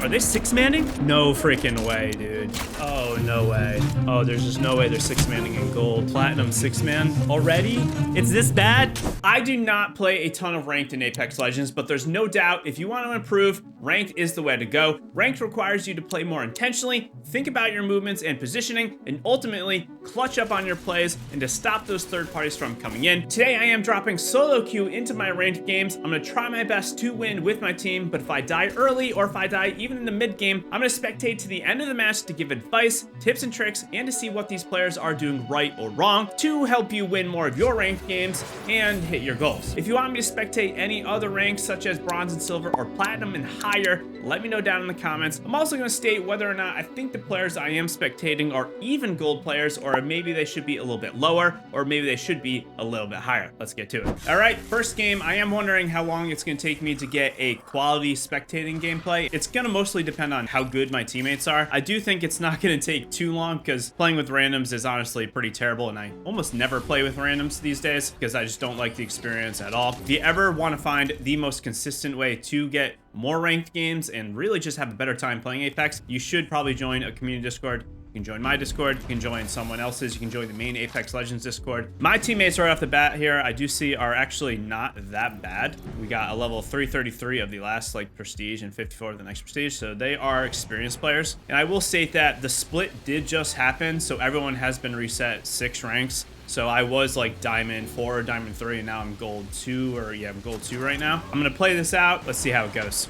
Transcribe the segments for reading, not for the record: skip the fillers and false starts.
Are they 6-manning? No freaking way, dude. Oh, no way. Oh, there's just no way they're 6-manning in gold. Platinum 6-man already? It's this bad? I do not play a ton of ranked in Apex Legends, but there's no doubt if you want to improve, ranked is the way to go. Ranked requires you to play more intentionally, think about your movements and positioning, and ultimately clutch up on your plays and to stop those third parties from coming in. Today, I am dropping solo queue into my ranked games. I'm gonna try my best to win with my team, but if I die early or if I die even in the mid game, I'm gonna spectate to the end of the match to give advice, tips and tricks, and to see what these players are doing right or wrong to help you win more of your ranked games and hit your goals. If you want me to spectate any other ranks such as bronze and silver or platinum and higher, let me know down in the comments. I'm also gonna state whether or not I think the players I am spectating are even gold players, or maybe they should be a little bit lower, or maybe they should be a little bit higher. Let's get to it. All right, first game, I am wondering how long it's gonna take me to get a quality spectating gameplay. It's gonna mostly depend on how good my teammates are. I do think it's not gonna take too long because playing with randoms is honestly pretty terrible, and I almost never play with randoms these days because I just don't like the experience at all. If you ever want to find the most consistent way to get more ranked games and really just have a better time playing Apex, you should probably join a community Discord. You can join my Discord, you can join someone else's, you can join the main Apex Legends Discord. My teammates right off the bat here, I do see are actually not that bad. We got a level 333 of the last like prestige and 54 of the next prestige, so they are experienced players. And I will state that the split did just happen, so everyone has been reset 6 ranks. So I was like diamond 4, diamond 3, and now I'm gold 2, or yeah, I'm gold 2 right now. I'm gonna play this out. Let's see how it goes.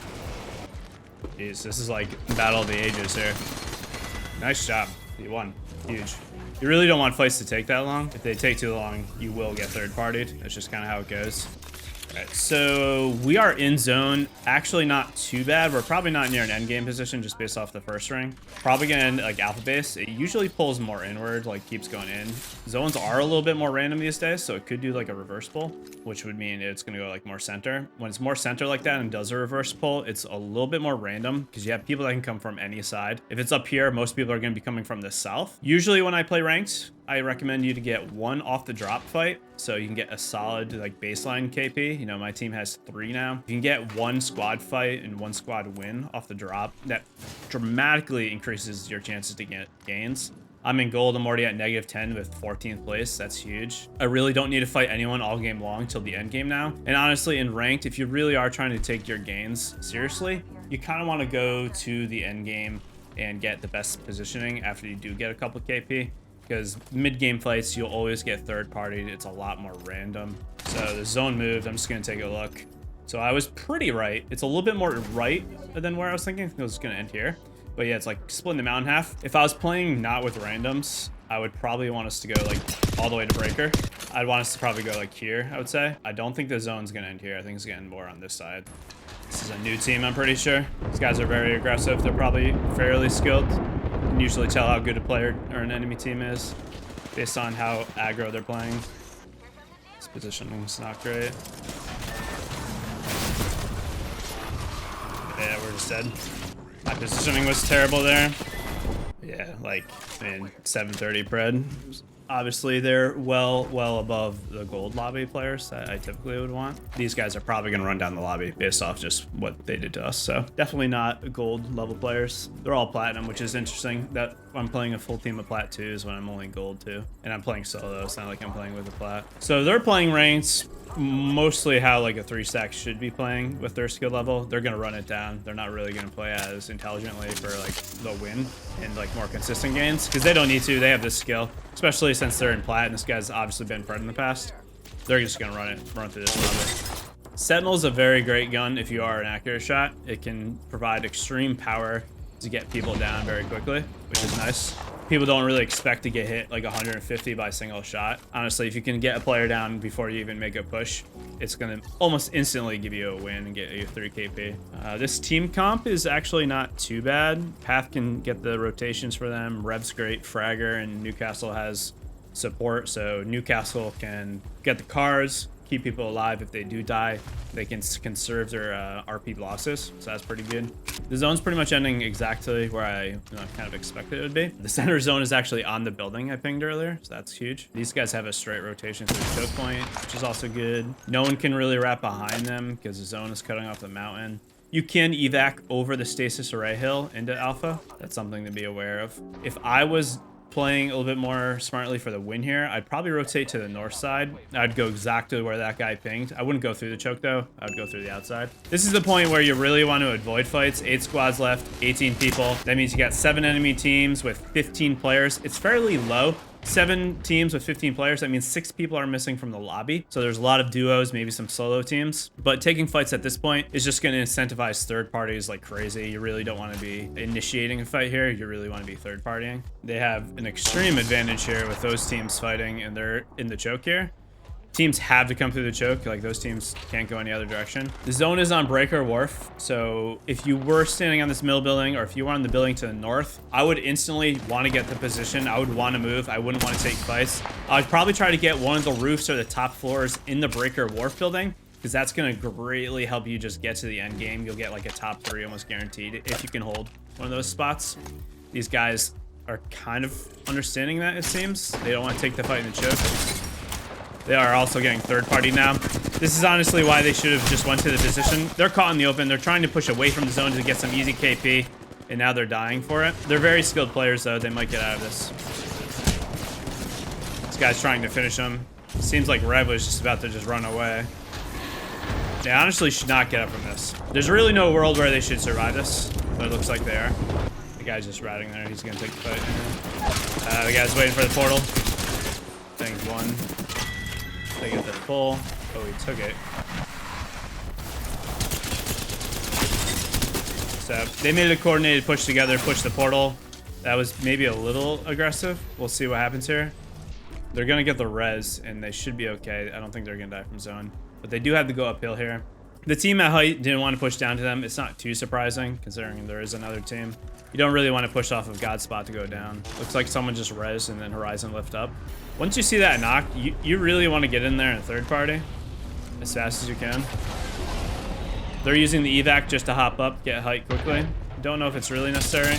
Jeez, this is like battle of the ages here. Nice job. You won. Huge. You really don't want fights to take that long. If they take too long, you will get third-partied. That's just kind of how it goes. All right, so we are in zone. Actually not too bad. We're probably not near an end game position just based off the first ring. Probably gonna end like alpha base. It usually pulls more inward, like keeps going in. Zones are a little bit more random these days, so it could do like a reverse pull, which would mean it's gonna go like more center. When it's more center like that and does a reverse pull, it's a little bit more random because you have people that can come from any side. If it's up here, most people are gonna be coming from the south. Usually when I play ranked, I recommend you to get 1 off the drop fight so you can get a solid like baseline KP. You know, my team has 3 now. You can get 1 squad fight and 1 squad win off the drop. That dramatically increases your chances to get gains. I'm in gold. I'm already at -10 with 14th place. That's huge. I really don't need to fight anyone all game long till the end game now. And honestly, in ranked, if you really are trying to take your gains seriously, you kind of want to go to the end game and get the best positioning after you do get a couple KP. Because mid-game fights, you'll always get third-partied. It's a lot more random. So the zone moved. I'm just going to take a look. So I was pretty right. It's a little bit more right than where I was thinking. I think it was going to end here. But yeah, it's like splitting the mount in half. If I was playing not with randoms, I would probably want us to go like all the way to breaker. I'd want us to probably go like here, I would say. I don't think the zone's going to end here. I think it's going to end more on this side. This is a new team, I'm pretty sure. These guys are very aggressive. They're probably fairly skilled. You can usually tell how good a player or an enemy team is based on how aggro they're playing. This positioning's not great. Yeah, we're just dead. My positioning was terrible there. Yeah, like, man, 730 pred. Obviously, they're well above the gold lobby players that I typically would want. These guys are probably going to run down the lobby based off just what they did to us. So definitely not gold level players. They're all platinum, which is interesting that I'm playing a full team of plat 2s when I'm only gold 2. And I'm playing solo. It's not like I'm playing with a plat. So they're playing ranks mostly how like a 3-stack should be playing with their skill level. They're going to run it down. They're not really going to play as intelligently for like the win and like more consistent gains because they don't need to. They have this skill, especially since they're in plat and this guy's obviously been pred in the past. They're just going to run through this level. Sentinel's a very great gun if you are an accurate shot. It can provide extreme power to get people down very quickly, which is nice. People don't really expect to get hit like 150 by a single shot. Honestly, if you can get a player down before you even make a push, it's gonna almost instantly give you a win and get you 3 KP. This team comp is actually not too bad. Path can get the rotations for them. Rev's great, Fragger, and Newcastle has support, so Newcastle can get the cars, keep people alive if they do die. They can conserve their RP losses, so that's pretty good. The zone's pretty much ending exactly where I kind of expected it would be. The center zone is actually on the building I pinged earlier, so that's huge. These guys have a straight rotation through the choke point, which is also good. No one can really wrap behind them because the zone is cutting off the mountain. You can evac over the stasis array hill into alpha. That's something to be aware of. If I was playing a little bit more smartly for the win here, I'd probably rotate to the north side. I'd go exactly where that guy pinged. I wouldn't go through the choke though. I would go through the outside. This is the point where you really want to avoid fights. 8 squads left, 18 people. That means you got 7 enemy teams with 15 players. It's fairly low. 7 teams with 15 players, that means 6 people are missing from the lobby. So there's a lot of duos, maybe some solo teams. But taking fights at this point is just going to incentivize third parties like crazy. You really don't want to be initiating a fight here. You really want to be third partying. They have an extreme advantage here with those teams fighting, and they're in the choke here. Teams have to come through the choke. Like, those teams can't go any other direction. The zone is on Breaker Wharf. So if you were standing on this middle building, or if you were on the building to the north, I would instantly want to get the position. I would want to move. I wouldn't want to take fights. I'd probably try to get one of the roofs or the top floors in the Breaker Wharf building, because that's going to greatly help you just get to the end game. You'll get like a top 3 almost guaranteed if you can hold one of those spots. These guys are kind of understanding that, it seems. They don't want to take the fight in the choke. They are also getting third party now. This is honestly why they should have just went to the position. They're caught in the open. They're trying to push away from the zone to get some easy KP, and now they're dying for it. They're very skilled players, though. They might get out of this. This guy's trying to finish him. Seems like Rev was just about to just run away. They honestly should not get up from this. There's really no world where they should survive this, but it looks like they are. The guy's just ratting there. He's going to take the fight. The guy's waiting for the portal. Thing's one. They get the pull. Oh, he took it. So they made a coordinated push together, push the portal. That was maybe a little aggressive. We'll see what happens here. They're going to get the res, and they should be okay. I don't think they're going to die from zone. But they do have to go uphill here. The team at height didn't want to push down to them. It's not too surprising, considering there is another team. You don't really want to push off of God's spot to go down. Looks like someone just res and then Horizon lift up. Once you see that knock, you really want to get in there in third party as fast as you can. They're using the evac just to hop up, get height quickly. Don't know if it's really necessary.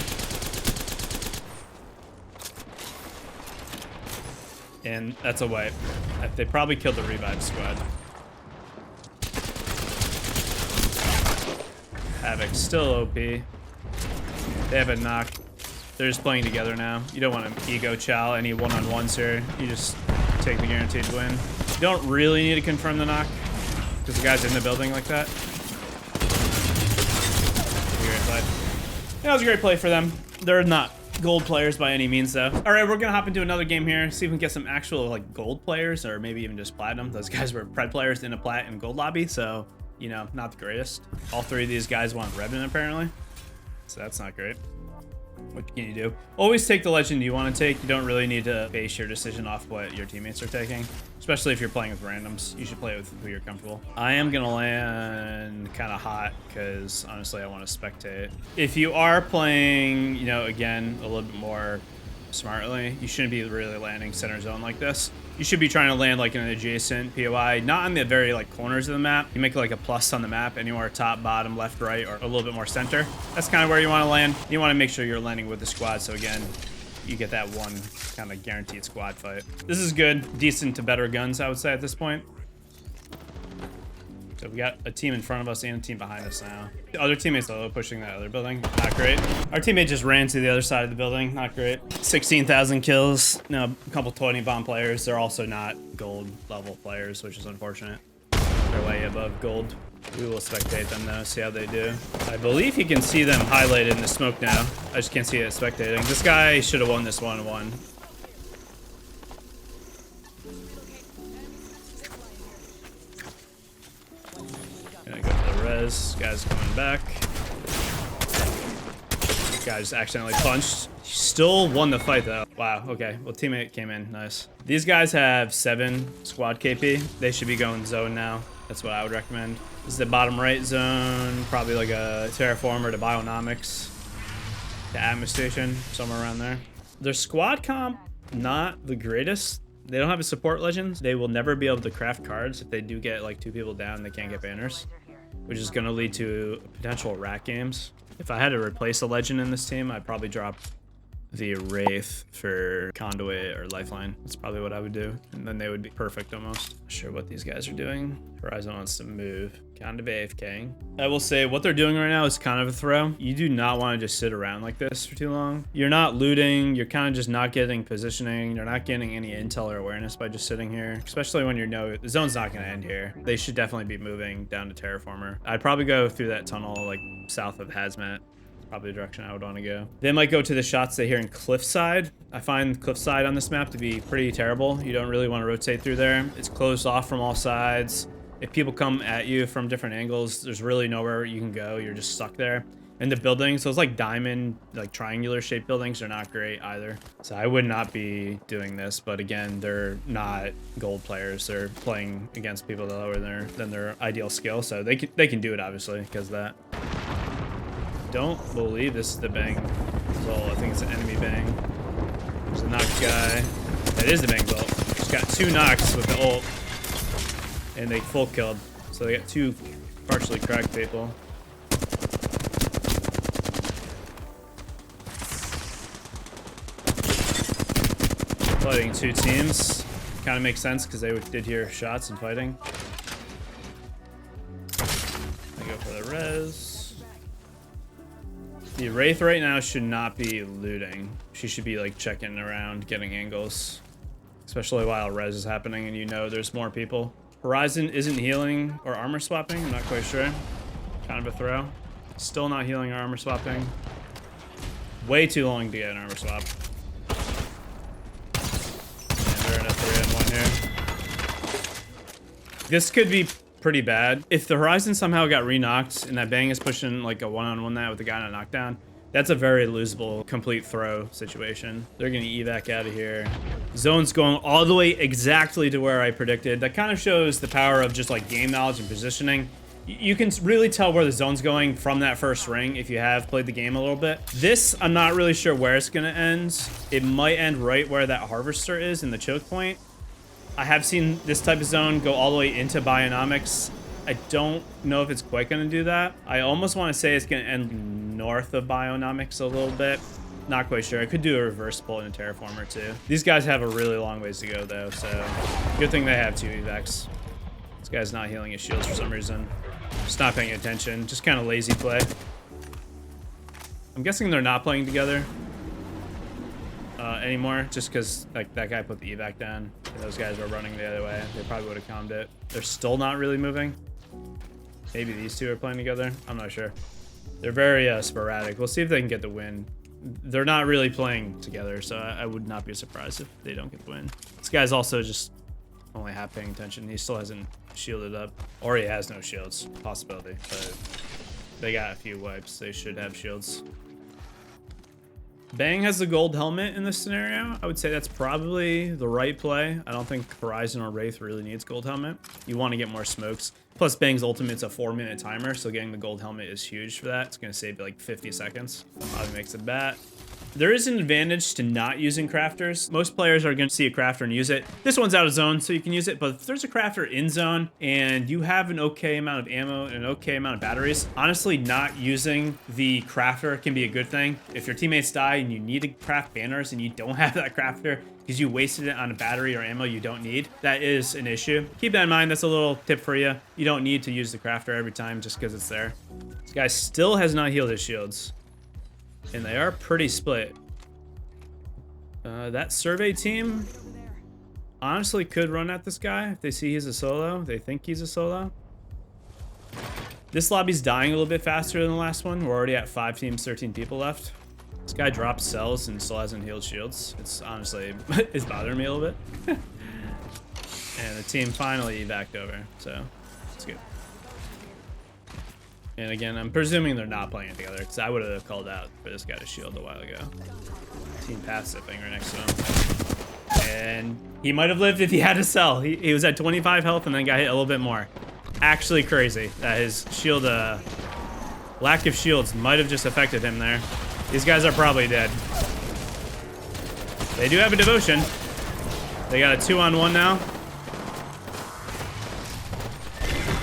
And that's a wipe. They probably killed the revive squad. Havoc still OP. They have a knock. They're just playing together now. You don't want to ego chow any one-on-ones here. You just take the guaranteed win. You don't really need to confirm the knock because the guy's in the building like that. Great play. That was a great play for them. They're not gold players by any means, though. All right, we're gonna hop into another game here. See if we can get some actual like gold players, or maybe even just platinum. Those guys were pred players in a plat and gold lobby, so you know, not the greatest. All 3 of these guys want Revenant apparently, so that's not great. What can you do? Always take the legend you want to take. You don't really need to base your decision off what your teammates are taking, especially if you're playing with randoms. You should play with who you're comfortable. I am gonna land kind of hot because honestly I want to spectate. If you are playing, you know, again a little bit more smartly, you shouldn't be really landing center zone like this. You should be trying to land like in an adjacent POI, not on the very like corners of the map. You make like a plus on the map, anywhere top, bottom, left, right, or a little bit more center. That's kind of where you want to land. You want to make sure you're landing with the squad, so again, you get that one kind of guaranteed squad fight. This is good, decent to better guns, I would say at this point. So we got a team in front of us and a team behind us now. The other teammates are pushing that other building. Not great. Our teammate just ran to the other side of the building. Not great. 16,000 kills. No, a couple 20 bomb players. They're also not gold level players, which is unfortunate. They're way above gold. We will spectate them though, see how they do. I believe you can see them highlighted in the smoke now. I just can't see it spectating. This guy should have won this 1-1. Gonna go to the res. Guy's coming back. Guy just accidentally punched. Still won the fight though. Wow, okay. Well, teammate came in. Nice. These guys have 7 squad KP. They should be going zone now. That's what I would recommend. This is the bottom right zone. Probably like a terraformer to bionomics to Atmos station, somewhere around there. Their squad comp, not the greatest. They don't have a support legend. They will never be able to craft cards. If they do get like 2 people down, they can't get banners, which is going to lead to potential rat games. If I had to replace a legend in this team, I'd probably drop the Wraith for Conduit or Lifeline. That's probably what I would do. And then they would be perfect almost. Not sure what these guys are doing. Horizon wants to move. Kind of AFKing. I will say what they're doing right now is kind of a throw. You do not want to just sit around like this for too long. You're not looting. You're kind of just not getting positioning. You're not getting any intel or awareness by just sitting here, especially when you know the zone's not going to end here. They should definitely be moving down to Terraformer. I'd probably go through that tunnel like south of Hazmat. Probably the direction I would want to go. They might go to the shots they hear in Cliffside. I find Cliffside on this map to be pretty terrible. You don't really want to rotate through there. It's closed off from all sides. If people come at you from different angles, there's really nowhere you can go. You're just stuck there. And the buildings, those like diamond, like triangular shaped buildings are not great either. So I would not be doing this, but again, they're not gold players. They're playing against people lower than their ideal skill. So they can do it obviously because of that. Don't believe this is the bang Zol. I think it's an enemy bang. There's a knock guy. That is the bang Zol. Just got 2 knocks with the ult. And they full killed. So they got 2 partially cracked people. Fighting 2 teams. Kind of makes sense because they did hear shots and fighting. I go for the res. The Wraith right now should not be looting. She should be like checking around, getting angles. Especially while res is happening and you know there's more people. Horizon isn't healing or armor swapping. I'm not quite sure. Kind of a throw. Still not healing or armor swapping. Way too long to get an armor swap. And they're in a 3-on-1 here. This could be pretty bad. If the Horizon somehow got re-knocked and that bang is pushing like a 1-on-1 that with the guy on a knockdown, that's a very losable complete throw situation. They're gonna evac out of here. Zone's going all the way exactly to where I predicted. That kind of shows the power of just like game knowledge and positioning. You can really tell where the zone's going from that first ring if you have played the game a little bit. This, I'm not really sure where it's gonna end. It might end right where that Harvester is in the choke point. I have seen this type of zone go all the way into Bionomics. I don't know if it's quite going to do that. I almost want to say it's going to end north of Bionomics a little bit. Not quite sure. I could do a reverse pull in a Terraformer too. These guys have a really long ways to go though, so good thing they have 2 evacs. This guy's not healing his shields for some reason. Just not paying attention. Just kind of lazy play. I'm guessing they're not playing together anymore, just because like that guy put the evac down. And those guys were running the other way. They probably would have calmed it. They're still not really moving. Maybe these 2 are playing together. I'm not sure. They're very sporadic. We'll see if they can get the win. They're not really playing together, so I would not be surprised if they don't get the win. This guy's also just only half paying attention. He still hasn't shielded up, or he has no shields. Possibility, but they got a few wipes. They should have shields. Bang has the gold helmet in this scenario. I would say that's probably the right play. I don't think Horizon or Wraith really needs gold helmet. You want to get more smokes. Plus Bang's ultimate's a 4-minute timer, so getting the gold helmet is huge for that. It's going to save like 50 seconds. Probably makes it bat. There is an advantage to not using crafters. Most players are going to see a crafter and use it. This one's out of zone, so you can use it. But if there's a crafter in zone and you have an okay amount of ammo and an okay amount of batteries, honestly, not using the crafter can be a good thing. If your teammates die and you need to craft banners and you don't have that crafter because you wasted it on a battery or ammo you don't need, that is an issue. Keep that in mind. That's a little tip for you. You don't need to use the crafter every time just because it's there. This guy still has not healed his shields. And they are pretty split. That survey team honestly could run at this guy if they see he's a solo. They think he's a solo. This lobby's dying a little bit faster than the last one. We're already at 5 teams, 13 people left. This guy drops cells and still hasn't healed shields. It's honestly, it's bothering me a little bit. And the team finally evac'd over, so it's good. And again, I'm presuming they're not playing it together because I would have called out for this guy to shield a while ago. Team passive thing right next to him. And he might have lived if he had a cell. He was at 25 health and then got hit a little bit more. Actually crazy that his shield, lack of shields might have just affected him there. These guys are probably dead. They do have a devotion. They got a 2-on-1 now.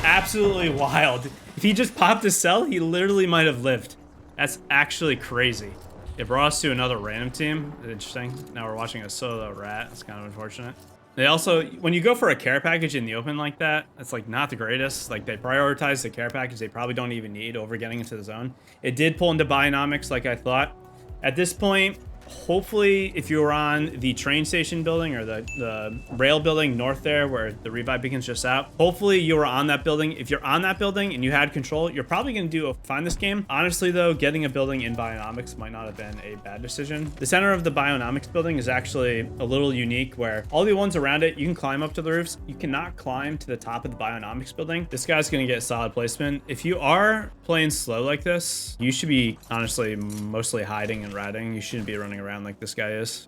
Absolutely wild. If he just popped a cell, he literally might have lived. That's actually crazy. It brought us to another random team. Interesting. Now we're watching a solo rat. It's kind of unfortunate. They also, when you go for a care package in the open like that, it's like not the greatest. Like they prioritize the care package they probably don't even need over getting into the zone. It did pull into Bionomics like I thought. At this point, hopefully if you were on the train station building or the rail building north there where the revive beacon's just out, hopefully you were on that building. If you're on that building and you had control, you're probably going to do fine this game. Honestly though, getting a building in Bionomics might not have been a bad decision. The center of the Bionomics building is actually a little unique where all the ones around it, you can climb up to the roofs. You cannot climb to the top of the Bionomics building. This guy's going to get solid placement. If you are playing slow like this, you should be honestly mostly hiding and ratting. You shouldn't be running around like this guy is.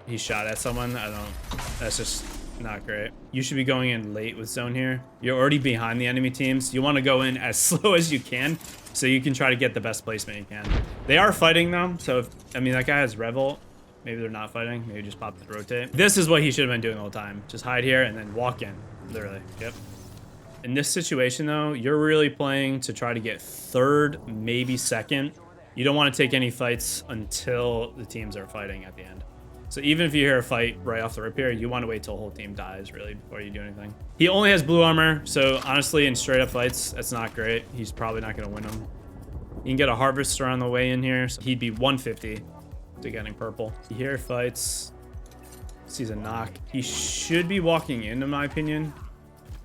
He shot at someone. That's just not great. You should be going in late with zone here. You're already behind the enemy teams. You want to go in as slow as you can so you can try to get the best placement you can. They are fighting though, so if, I mean, that guy has Revolt. Maybe they're not fighting. Maybe just pop the rotate. This is what he should have been doing the whole time. Just hide here and then walk in, literally. Yep. In this situation though, you're really playing to try to get third, maybe second. You don't want to take any fights until the teams are fighting at the end. So even if you hear a fight right off the rip here, you want to wait till the whole team dies really before you do anything. He only has blue armor, so honestly in straight up fights, that's not great. He's probably not going to win them. You can get a harvester on the way in here, so he'd be 150 to getting purple. You hear fights, sees a knock. He should be walking in my opinion,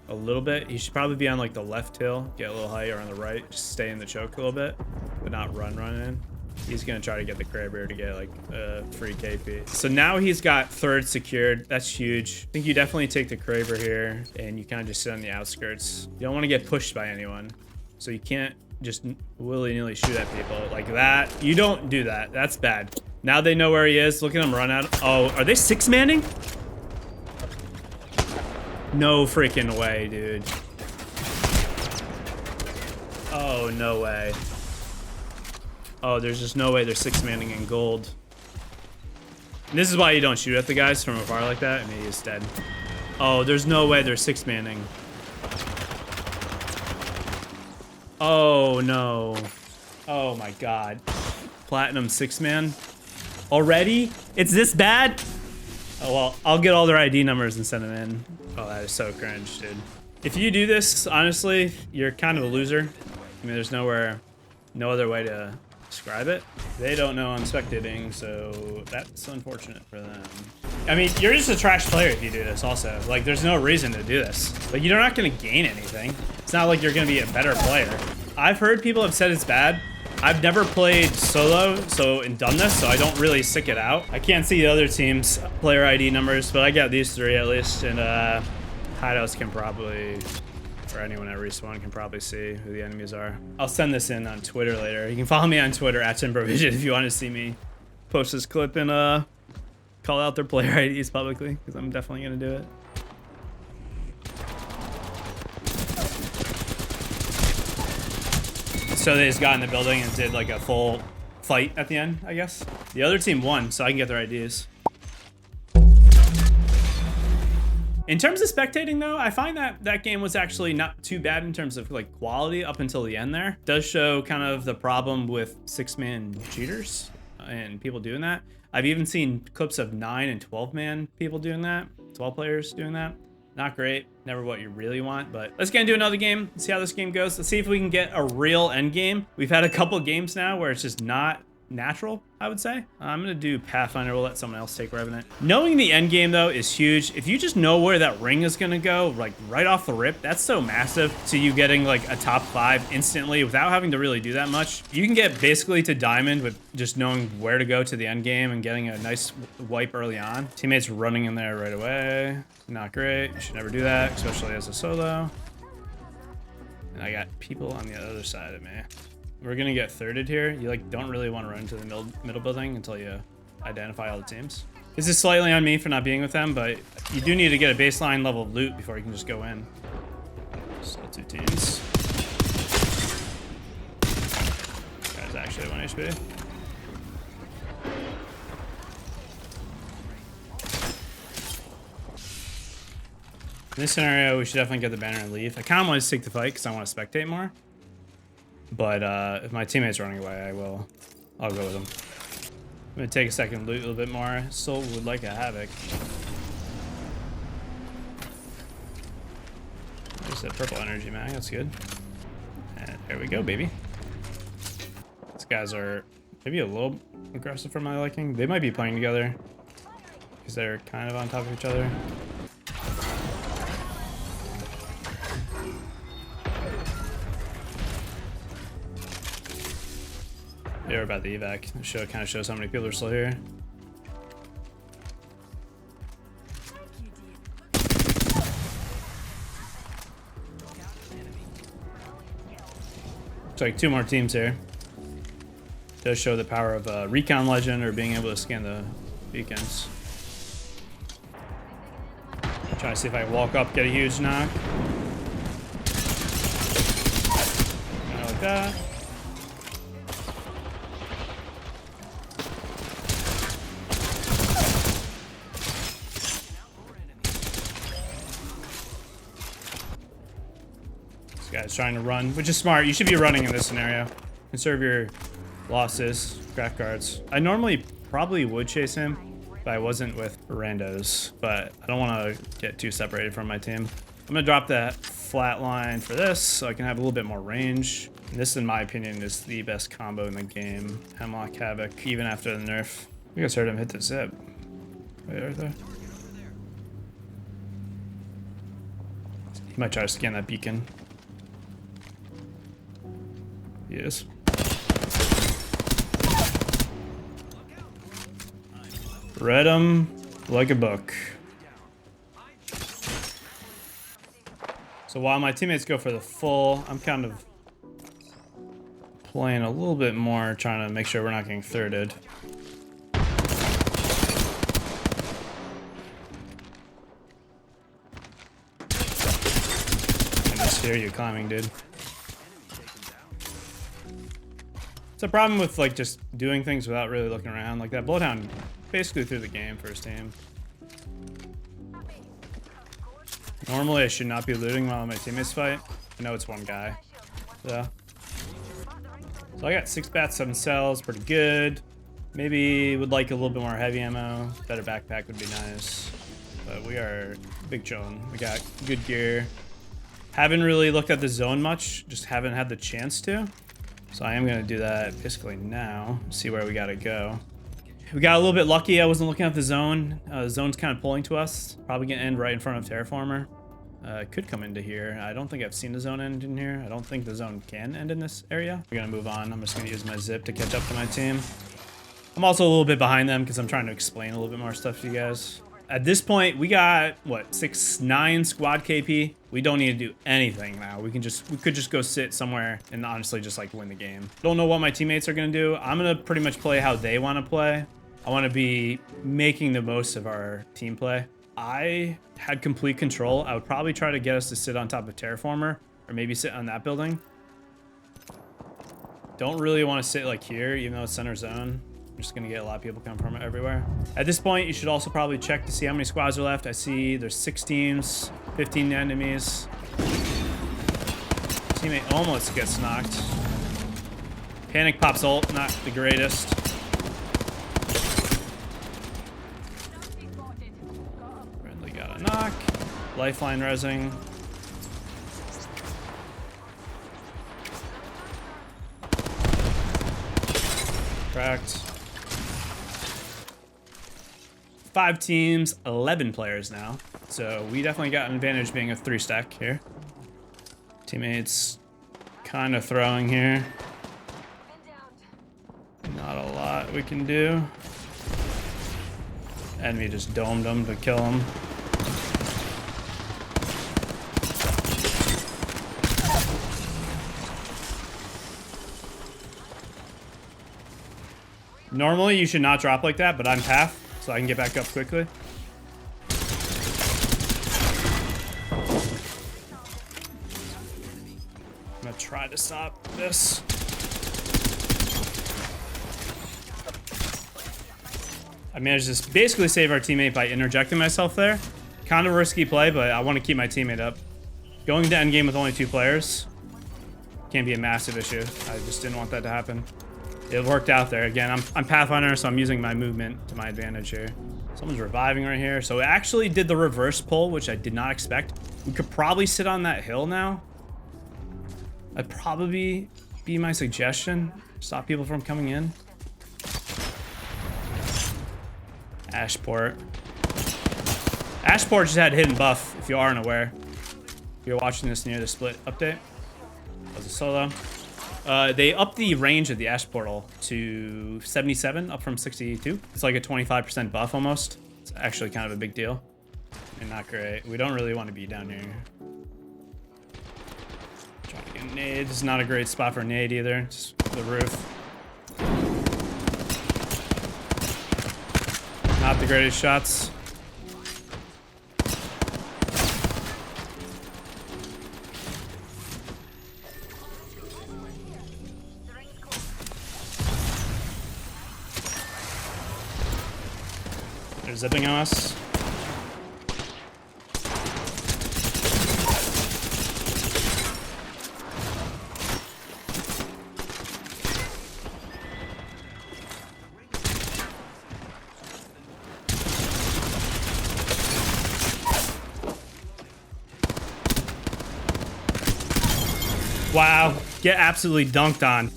a little bit. He should probably be on like the left hill, get a little higher on the right, just stay in the choke a little bit, but not run in. He's gonna try to get the Kraber to get like a free KP. So now he's got third secured. That's huge. I think you definitely take the Kraber here and you kind of just sit on the outskirts. You don't want to get pushed by anyone. So you can't just willy-nilly shoot at people like that. You don't do that. That's bad. Now they know where he is. Look at him run out. Oh, are they six-manning? No freaking way, dude. Oh, no way. Oh, there's just no way they're six-manning in gold. And this is why you don't shoot at the guys from afar like that. I mean, he's dead. Oh, there's no way they're six-manning. Oh, no. Oh, my God. Platinum six-man. Already? It's this bad? Oh, well, I'll get all their ID numbers and send them in. Oh, that is so cringe, dude. If you do this, honestly, you're kind of a loser. I mean, there's no other way to describe it. They don't know I'm spectating, so that's unfortunate for them. I mean, you're just a trash player if you do this also. Like, there's no reason to do this. Like, you're not going to gain anything. It's not like you're going to be a better player. I've heard people have said it's bad. I've never played solo and done this, so I don't really stick it out. I can't see the other team's player ID numbers, but I got these three at least, and hideouts can probably, or anyone at respawn can probably see who the enemies are. I'll send this in on Twitter later. You can follow me on Twitter at TimProVision if you want to see me post this clip and call out their player IDs publicly, because I'm definitely going to do it. So they just got in the building and did like a full fight at the end, I guess. The other team won, so I can get their IDs. In terms of spectating though, I find that that game was actually not too bad in terms of like quality up until the end there. It does show kind of the problem with six-man cheaters and people doing that. I've even seen clips of 9 and 12-man people doing that, 12 players doing that. Not great, never what you really want, but let's get into another game, see how this game goes. Let's see if we can get a real end game. We've had a couple games now where it's just not natural, I would say. I'm gonna do Pathfinder, we'll let someone else take Revenant. Knowing the end game though is huge. If you just know where that ring is gonna go, like right off the rip, that's so massive to you getting like a top 5 instantly without having to really do that much. You can get basically to diamond with just knowing where to go to the end game and getting a nice wipe early on. Teammates running in there right away. Not great, you should never do that, especially as a solo. And I got people on the other side of me. We're gonna get thirded here. You like don't really want to run into the middle building until you identify all the teams. This is slightly on me for not being with them, but you do need to get a baseline level of loot before you can just go in. So 2 teams. Guy's actually 1 HP. In this scenario, we should definitely get the banner and leave. I kind of want to take the fight because I want to spectate more. But if my teammate's running away, I'll go with them. I'm gonna take a second loot a little bit more. Soul would like a Havoc. There's a purple energy mag. That's good. And there we go, baby. These guys are maybe a little aggressive for my liking. They might be playing together because they're kind of on top of each other. They were about the evac. The kind of shows how many people are still here. Looks like 2 more teams here. Does show the power of Recon Legend or being able to scan the beacons. Try to see if I can walk up, get a huge knock. Kind of like that. This guy's trying to run, which is smart. You should be running in this scenario. Conserve your losses, crack cards. I normally probably would chase him if I wasn't with randos, but I don't want to get too separated from my team. I'm gonna drop that flat line for this so I can have a little bit more range. And this, in my opinion, is the best combo in the game. Hemlock Havoc, even after the nerf. You guys heard him hit the zip. Wait, right there. He might try to scan that beacon. He is. Read him like a book. So while my teammates go for the full, I'm kind of playing a little bit more, trying to make sure we're not getting thirded. I just hear you climbing, dude. It's a problem with like just doing things without really looking around. Like that Bloodhound basically threw the game first team. Normally I should not be looting while my teammates fight. I know it's one guy. So I got 6 bats, 7 cells, pretty good. Maybe would like a little bit more heavy ammo. Better backpack would be nice. But we are big chillin'. We got good gear. Haven't really looked at the zone much, just haven't had the chance to. So I am gonna do that basically now, see where we gotta go. We got a little bit lucky. I wasn't looking at the zone. The zone's kind of pulling to us. Probably gonna end right in front of Terraformer. Could come into here. I don't think I've seen the zone end in here. I don't think the zone can end in this area. We're gonna move on. I'm just gonna use my zip to catch up to my team. I'm also a little bit behind them because I'm trying to explain a little bit more stuff to you guys. At this point, we got, what, 6-9 squad KP? We don't need to do anything now. We could just go sit somewhere and honestly just like win the game. Don't know what my teammates are gonna do. I'm gonna pretty much play how they wanna play. I wanna be making the most of our team play. I had complete control. I would probably try to get us to sit on top of Terraformer or maybe sit on that building. Don't really wanna sit like here, even though it's center zone. I'm just gonna get a lot of people coming from everywhere. At this point, you should also probably check to see how many squads are left. I see there's 6 teams, 15 enemies. Teammate almost gets knocked. Panic pops ult, not the greatest. Friendly got a knock. Lifeline resing. Cracked. 5 teams, 11 players now. So we definitely got an advantage being a 3-stack here. Teammates kind of throwing here. Not a lot we can do. Enemy just domed them to kill him. Normally you should not drop like that, but I'm half. So I can get back up quickly. I'm gonna try to stop this. I managed to basically save our teammate by interjecting myself there. Kind of a risky play, but I want to keep my teammate up. Going to endgame with only 2 players can be a massive issue. I just didn't want that to happen. It worked out there. Again, I'm Pathfinder, so I'm using my movement to my advantage here. Someone's reviving right here. So it actually did the reverse pull, which I did not expect. We could probably sit on that hill now. That'd probably be my suggestion. Stop people from coming in. Ashport. Ashport just had hidden buff, if you aren't aware. If you're watching this near the split update. That was a solo. They upped the range of the Ash Portal to 77, up from 62. It's like a 25% buff almost. It's actually kind of a big deal. And not great. We don't really want to be down here. Trying to get a nade. This is not a great spot for a nade either. Just the roof. Not the greatest shots. They're zipping on us. Wow, get absolutely dunked on.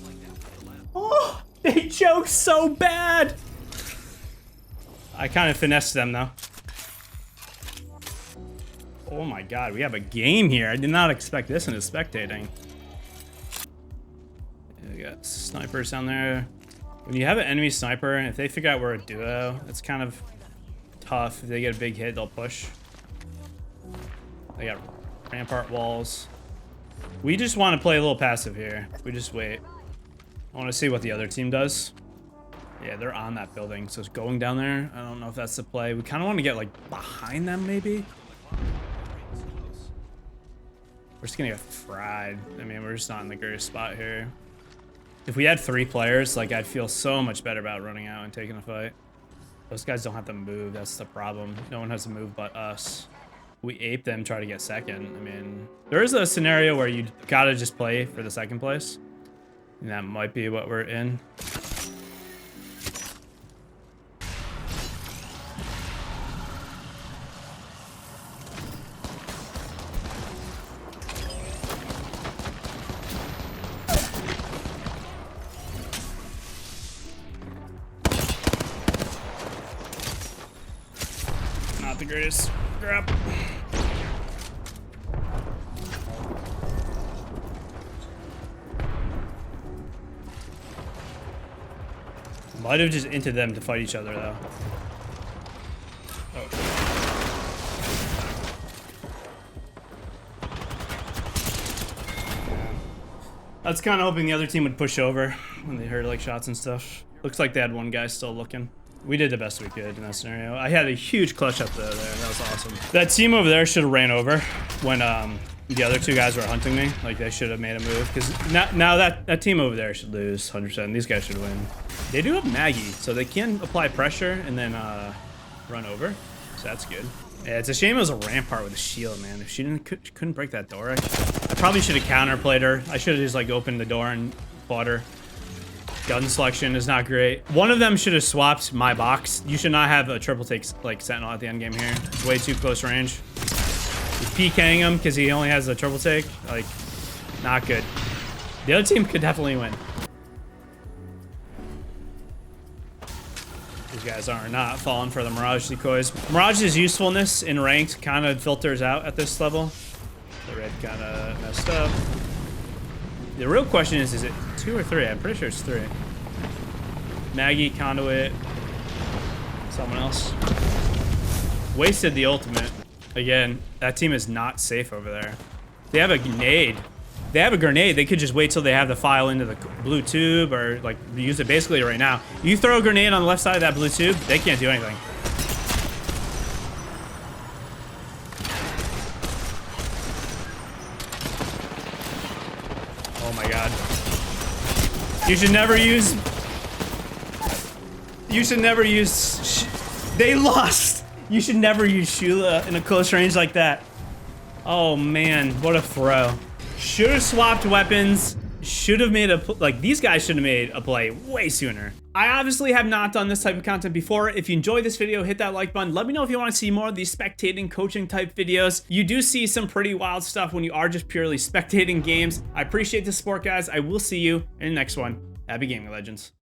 Oh, they choked so bad. I kind of finessed them though. Oh my god, we have a game here. I did not expect this in a spectating. We got snipers down there. When you have an enemy sniper, and if they figure out we're a duo, it's kind of tough. If they get a big hit, they'll push. They got rampart walls. We just want to play a little passive here. We just wait. I want to see what the other team does. Yeah, they're on that building, so it's going down there. I don't know if that's the play. We kind of want to get, like, behind them, maybe? We're just gonna get fried. I mean, we're just not in the greatest spot here. If we had 3 players, like, I'd feel so much better about running out and taking a fight. Those guys don't have to move. That's the problem. No one has to move but us. We ape them, try to get second. I mean, there is a scenario where you gotta just play for the second place. And that might be what we're in. Not the greatest grab. Might have just into them to fight each other though. Oh. I was kind of hoping the other team would push over when they heard like shots and stuff. Looks like they had one guy still looking. We did the best we could in that scenario. I had a huge clutch up there. That was awesome. That team over there should have ran over when the other 2 guys were hunting me. Like, they should have made a move. Because now that team over there should lose 100%. These guys should win. They do have Maggie, so they can apply pressure and then run over. So that's good. Yeah, it's a shame it was a rampart with a shield, man. If she couldn't break that door, I probably should have counterplayed her. I should have just, like, opened the door and fought her. Gun selection is not great. One of them should have swapped my box. You should not have a triple take like sentinel at the end game here. It's way too close range. He's PKing him because he only has a triple take. Like, not good. The other team could definitely win. These guys are not falling for the Mirage decoys. Mirage's usefulness in ranked kind of filters out at this level. The red kind of messed up. The real question is it 2 or 3? I'm pretty sure it's 3. Maggie, Conduit, someone else. Wasted the ultimate. Again, that team is not safe over there. They have a grenade. They have a grenade. They could just wait till they have the file into the blue tube or like use it basically right now. You throw a grenade on the left side of that blue tube, they can't do anything. Oh my god. You should never use... They lost! You should never use Shula in a close range like that. Oh man, what a throw. Should have swapped weapons. should have made like these guys should have made a play way sooner. I obviously have not done this type of content before. If you enjoyed this video, hit that like button. Let me know if you want to see more of these spectating coaching type videos. You do see some pretty wild stuff when you are just purely spectating games. I appreciate the support, guys. I will see you in the next one. Happy gaming, legends.